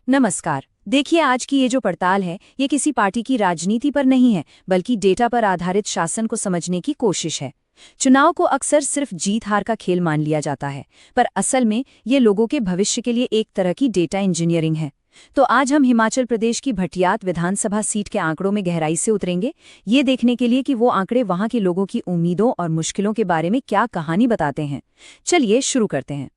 नमस्कार। देखिए, आज की ये जो पड़ताल है, ये किसी पार्टी की राजनीति पर नहीं है, बल्कि डेटा पर आधारित शासन को समझने की कोशिश है। चुनाव को अक्सर सिर्फ जीत हार का खेल मान लिया जाता है, पर असल में ये लोगों के भविष्य के लिए एक तरह की डेटा इंजीनियरिंग है। तो आज हम हिमाचल प्रदेश की भटियात विधानसभा सीट के आंकड़ों में गहराई से उतरेंगे, ये देखने के लिए कि वो आंकड़े वहां के लोगों की उम्मीदों और मुश्किलों के बारे में क्या कहानी बताते हैं। चलिए शुरू करते हैं।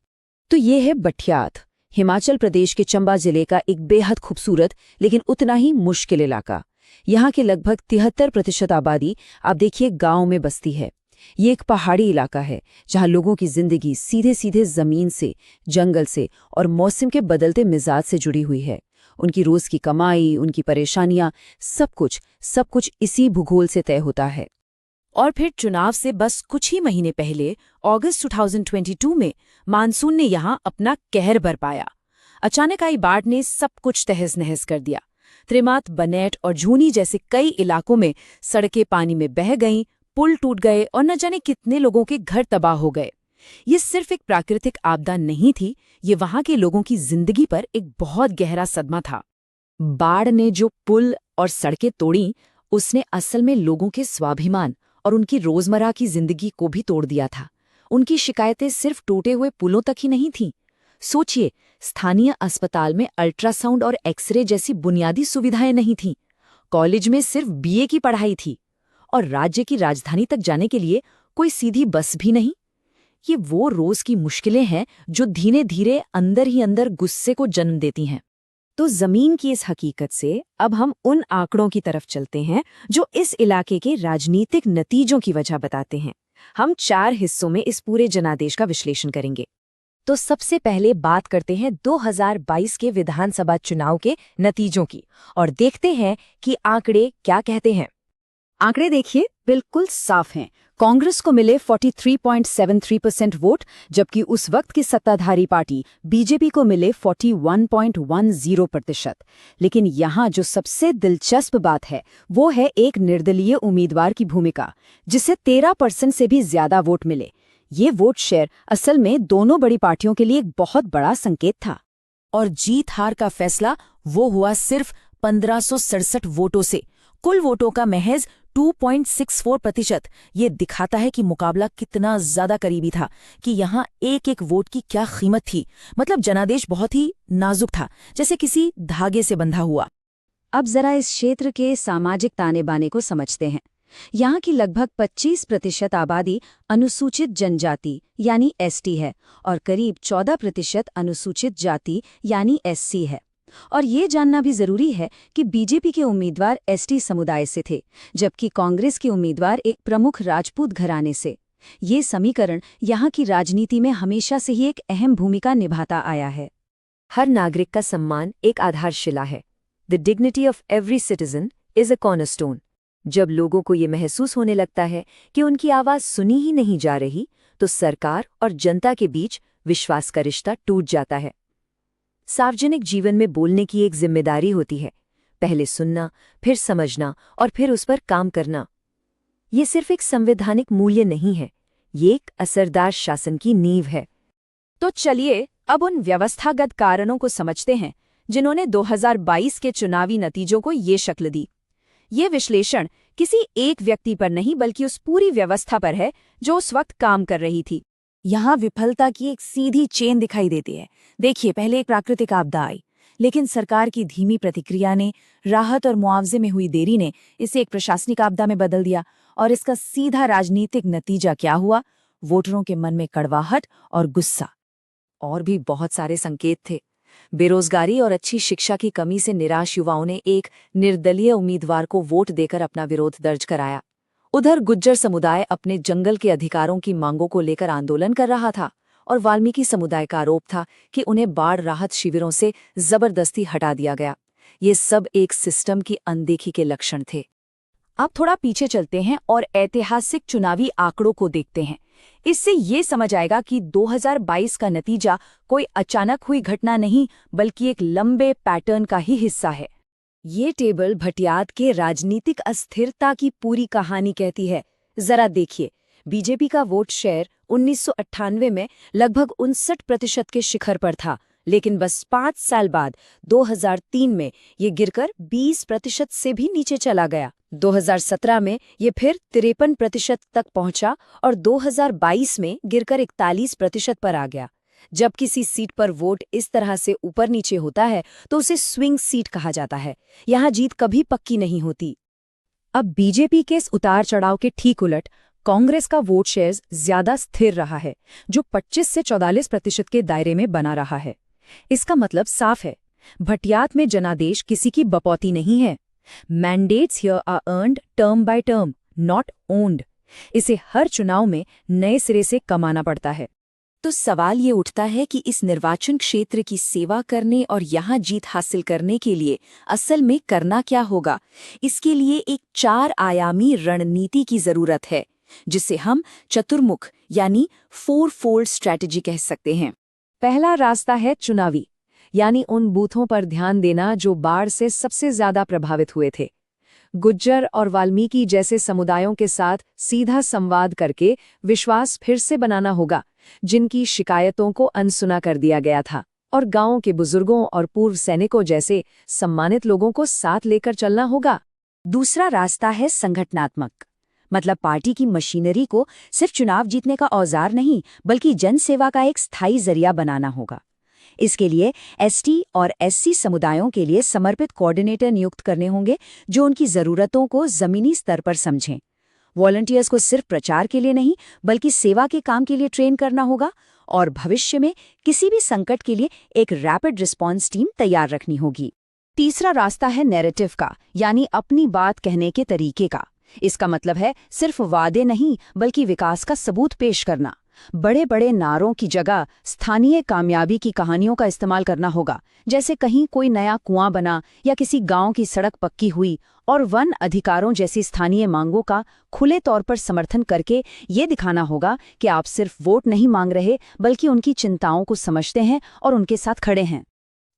तो ये है भटियात, हिमाचल प्रदेश के चंबा जिले का एक बेहद खूबसूरत लेकिन उतना ही मुश्किल इलाका। यहाँ के लगभग 73% आबादी आप देखिए गांव में बसती है। ये एक पहाड़ी इलाका है जहाँ लोगों की जिंदगी सीधे सीधे जमीन से, जंगल से और मौसम के बदलते मिजाज से जुड़ी हुई है। उनकी रोज की कमाई, उनकी परेशानियां, सब कुछ इसी भूगोल से तय होता है। और फिर चुनाव से बस कुछ ही महीने पहले अगस्त 2022 में मानसून ने यहाँ अपना कहर बरपाया। अचानक आई बाढ़ ने सब कुछ तहस नहस कर दिया। त्रिमात, बनेट और झूनी जैसे कई इलाकों में सड़कें पानी में बह गईं, पुल टूट गए और न जाने कितने लोगों के घर तबाह हो गए। ये सिर्फ एक प्राकृतिक आपदा नहीं थी, ये वहां के लोगों की जिंदगी पर एक बहुत गहरा सदमा था। बाढ़ ने जो पुल और सड़कें तोड़ी, उसने असल में लोगों के स्वाभिमान और उनकी रोजमर्रा की जिंदगी को भी तोड़ दिया था। उनकी शिकायतें सिर्फ टूटे हुए पुलों तक ही नहीं थीं। सोचिए, स्थानीय अस्पताल में अल्ट्रासाउंड और एक्सरे जैसी बुनियादी सुविधाएं नहीं थीं। कॉलेज में सिर्फ बीए की पढ़ाई थी और राज्य की राजधानी तक जाने के लिए कोई सीधी बस भी नहीं। ये वो रोज की मुश्किलें हैं जो धीरे धीरे अंदर ही अंदर गुस्से को जन्म देती हैं। तो जमीन की इस हकीकत से अब हम उन आंकड़ों की तरफ चलते हैं जो इस इलाके के राजनीतिक नतीजों की वजह बताते हैं। हम 4 हिस्सों में इस पूरे जनादेश का विश्लेषण करेंगे। तो सबसे पहले बात करते हैं 2022 के विधानसभा चुनाव के नतीजों की और देखते हैं कि आंकड़े क्या कहते हैं। आंकड़े देखिए, बिल्कुल साफ हैं। कांग्रेस को मिले 43.73% वोट, जबकि उस वक्त की सत्ताधारी पार्टी बीजेपी को मिले 41.10%। लेकिन यहाँ जो सबसे दिलचस्प बात है, वो है एक निर्दलीय उम्मीदवार की भूमिका, जिसे 13% से भी ज्यादा वोट मिले। ये वोट शेयर असल में दोनों बड़ी पार्टियों के लिए एक बहुत बड़ा संकेत था। और जीत हार का फैसला वो हुआ सिर्फ 1567 वोटों से। कुल वोटों का महज 2.64%। ये दिखाता है कि मुकाबला कितना ज्यादा करीबी था, कि यहाँ एक एक वोट की क्या कीमत थी। मतलब जनादेश बहुत ही नाजुक था, जैसे किसी धागे से बंधा हुआ। अब जरा इस क्षेत्र के सामाजिक ताने बाने को समझते हैं। यहाँ की लगभग 25% आबादी अनुसूचित जनजाति यानी एसटी है और करीब 14% अनुसूचित जाति यानी एससी है। और ये जानना भी जरूरी है कि बीजेपी के उम्मीदवार एसटी समुदाय से थे, जबकि कांग्रेस के उम्मीदवार एक प्रमुख राजपूत घराने से। ये समीकरण यहाँ की राजनीति में हमेशा से ही एक अहम भूमिका निभाता आया है। हर नागरिक का सम्मान एक आधारशिला है। The dignity of every citizen is a cornerstone. जब लोगों को ये महसूस होने लगता है कि उनकी आवाज सुनी ही नहीं जा रही, तो सरकार और जनता के बीच विश्वास का रिश्ता टूट जाता है। सार्वजनिक जीवन में बोलने की एक जिम्मेदारी होती है, पहले सुनना, फिर समझना और फिर उस पर काम करना। ये सिर्फ एक संवैधानिक मूल्य नहीं है, ये एक असरदार शासन की नींव है। तो चलिए अब उन व्यवस्थागत कारणों को समझते हैं जिन्होंने 2022 के चुनावी नतीजों को ये शक्ल दी। ये विश्लेषण किसी एक व्यक्ति पर नहीं, बल्कि उस पूरी व्यवस्था पर है जो उस वक्त काम कर रही थी। यहाँ विफलता की एक सीधी चेन दिखाई देती है। देखिए, पहले एक प्राकृतिक आपदा आई, लेकिन सरकार की धीमी प्रतिक्रिया ने, राहत और मुआवजे में हुई देरी ने इसे एक प्रशासनिक आपदा में बदल दिया। और इसका सीधा राजनीतिक नतीजा क्या हुआ? वोटरों के मन में कड़वाहट और गुस्सा। और भी बहुत सारे संकेत थे। बेरोजगारी और अच्छी शिक्षा की कमी से निराश युवाओं ने एक निर्दलीय उम्मीदवार को वोट देकर अपना विरोध दर्ज कराया। उधर गुज्जर समुदाय अपने जंगल के अधिकारों की मांगों को लेकर आंदोलन कर रहा था और वाल्मीकि समुदाय का आरोप था कि उन्हें बाढ़ राहत शिविरों से जबरदस्ती हटा दिया गया। ये सब एक सिस्टम की अनदेखी के लक्षण थे। अब थोड़ा पीछे चलते हैं और ऐतिहासिक चुनावी आंकड़ों को देखते हैं। इससे ये समझ आएगा कि 2022 का नतीजा कोई अचानक हुई घटना नहीं, बल्कि एक लंबे पैटर्न का ही हिस्सा है। ये टेबल भटियात के राजनीतिक अस्थिरता की पूरी कहानी कहती है। जरा देखिए, बीजेपी का वोट शेयर 1998 में लगभग 59% के शिखर पर था, लेकिन बस 5 साल बाद 2003 में ये गिरकर 20% से भी नीचे चला गया। 2017 में ये फिर 53% तक पहुंचा और 2022 में गिरकर 41% पर आ गया। जब किसी सीट पर वोट इस तरह से ऊपर नीचे होता है तो उसे स्विंग सीट कहा जाता है। यहाँ जीत कभी पक्की नहीं होती। अब बीजेपी के इस उतार चढ़ाव के ठीक उलट कांग्रेस का वोट शेयर्स ज्यादा स्थिर रहा है, जो 25 से 44% के दायरे में बना रहा है। इसका मतलब साफ है, भटियात में जनादेश किसी की बपौती नहीं है। Mandates here are earned term by term, not owned. इसे हर चुनाव में नए सिरे से कमाना पड़ता है। तो सवाल ये उठता है कि इस निर्वाचन क्षेत्र की सेवा करने और यहाँ जीत हासिल करने के लिए असल में करना क्या होगा। इसके लिए एक 4 आयामी रणनीति की जरूरत है, जिसे हम चतुर्मुख यानी 4-fold स्ट्रैटेजी कह सकते हैं। पहला रास्ता है चुनावी, यानी उन बूथों पर ध्यान देना जो बाढ़ से सबसे ज्यादा प्रभावित हुए थे। गुज्जर और वाल्मीकि जैसे समुदायों के साथ सीधा संवाद करके विश्वास फिर से बनाना होगा, जिनकी शिकायतों को अनसुना कर दिया गया था। और गांवों के बुजुर्गों और पूर्व सैनिकों जैसे सम्मानित लोगों को साथ लेकर चलना होगा। दूसरा रास्ता है संगठनात्मक, मतलब पार्टी की मशीनरी को सिर्फ चुनाव जीतने का औजार नहीं, बल्कि जनसेवा का एक स्थायी जरिया बनाना होगा। इसके लिए एसटी और एससी समुदायों के लिए समर्पित कोऑर्डिनेटर नियुक्त करने होंगे, जो उनकी जरूरतों को जमीनी स्तर पर समझें। वॉलंटियर्स को सिर्फ प्रचार के लिए नहीं, बल्कि सेवा के काम के लिए ट्रेन करना होगा। और भविष्य में किसी भी संकट के लिए एक रैपिड रिस्पॉन्स टीम तैयार रखनी होगी। तीसरा रास्ता है नैरेटिव का, यानी अपनी बात कहने के तरीके का। इसका मतलब है सिर्फ वादे नहीं, बल्कि विकास का सबूत पेश करना। बड़े बड़े नारों की जगह स्थानीय कामयाबी की कहानियों का इस्तेमाल करना होगा, जैसे कहीं कोई नया कुआं बना या किसी गांव की सड़क पक्की हुई। और वन अधिकारों जैसी स्थानीय मांगों का खुले तौर पर समर्थन करके ये दिखाना होगा कि आप सिर्फ वोट नहीं मांग रहे, बल्कि उनकी चिंताओं को समझते हैं और उनके साथ खड़े हैं।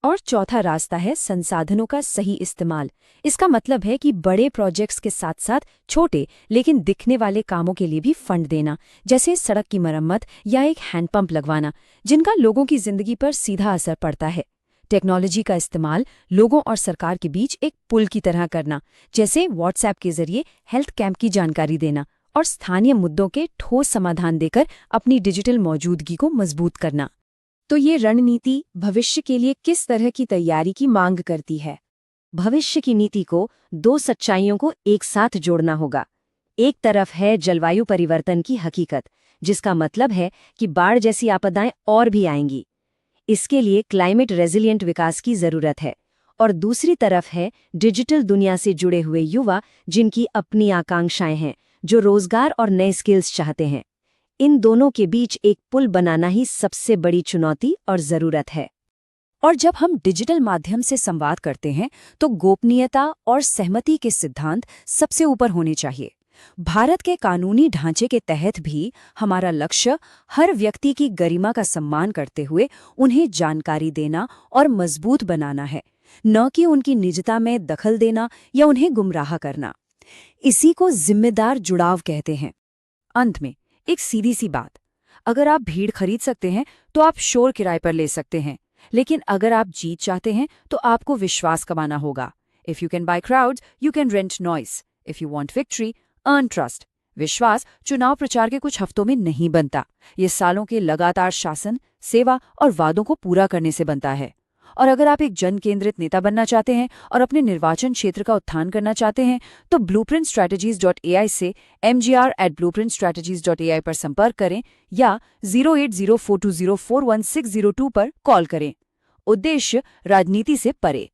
और चौथा रास्ता है संसाधनों का सही इस्तेमाल। इसका मतलब है कि बड़े प्रोजेक्ट्स के साथ साथ छोटे लेकिन दिखने वाले कामों के लिए भी फंड देना, जैसे सड़क की मरम्मत या एक हैंडपंप लगवाना, जिनका लोगों की जिंदगी पर सीधा असर पड़ता है। टेक्नोलॉजी का इस्तेमाल लोगों और सरकार के बीच एक पुल की तरह करना, जैसे व्हाट्सएप के जरिए हेल्थ कैंप की जानकारी देना, और स्थानीय मुद्दों के ठोस समाधान देकर अपनी डिजिटल मौजूदगी को मजबूत करना। तो ये रणनीति भविष्य के लिए किस तरह की तैयारी की मांग करती है? भविष्य की नीति को 2 सच्चाइयों को एक साथ जोड़ना होगा। एक तरफ है जलवायु परिवर्तन की हकीकत, जिसका मतलब है कि बाढ़ जैसी आपदाएं और भी आएंगी। इसके लिए क्लाइमेट रेजिलिएंट विकास की जरूरत है। और दूसरी तरफ है डिजिटल दुनिया से जुड़े हुए युवा, जिनकी अपनी आकांक्षाएं हैं, जो रोजगार और नए स्किल्स चाहते हैं। इन दोनों के बीच एक पुल बनाना ही सबसे बड़ी चुनौती और जरूरत है। और जब हम डिजिटल माध्यम से संवाद करते हैं तो गोपनीयता और सहमति के सिद्धांत सबसे ऊपर होने चाहिए। भारत के कानूनी ढांचे के तहत भी हमारा लक्ष्य हर व्यक्ति की गरिमा का सम्मान करते हुए उन्हें जानकारी देना और मजबूत बनाना है, न कि उनकी निजता में दखल देना या उन्हें गुमराह करना। इसी को जिम्मेदार जुड़ाव कहते हैं। अंत में एक सीधी सी बात, अगर आप भीड़ खरीद सकते हैं तो आप शोर किराए पर ले सकते हैं, लेकिन अगर आप जीत चाहते हैं तो आपको विश्वास कमाना होगा। If you can buy crowds, you can rent noise. If you want victory, earn trust. विश्वास चुनाव प्रचार के कुछ हफ्तों में नहीं बनता, ये सालों के लगातार शासन, सेवा और वादों को पूरा करने से बनता है। और अगर आप एक जन केंद्रित नेता बनना चाहते हैं और अपने निर्वाचन क्षेत्र का उत्थान करना चाहते हैं तो blueprintstrategies.ai से mgr@blueprintstrategies.ai पर संपर्क करें या 08042041602 पर कॉल करें। उद्देश्य राजनीति से परे,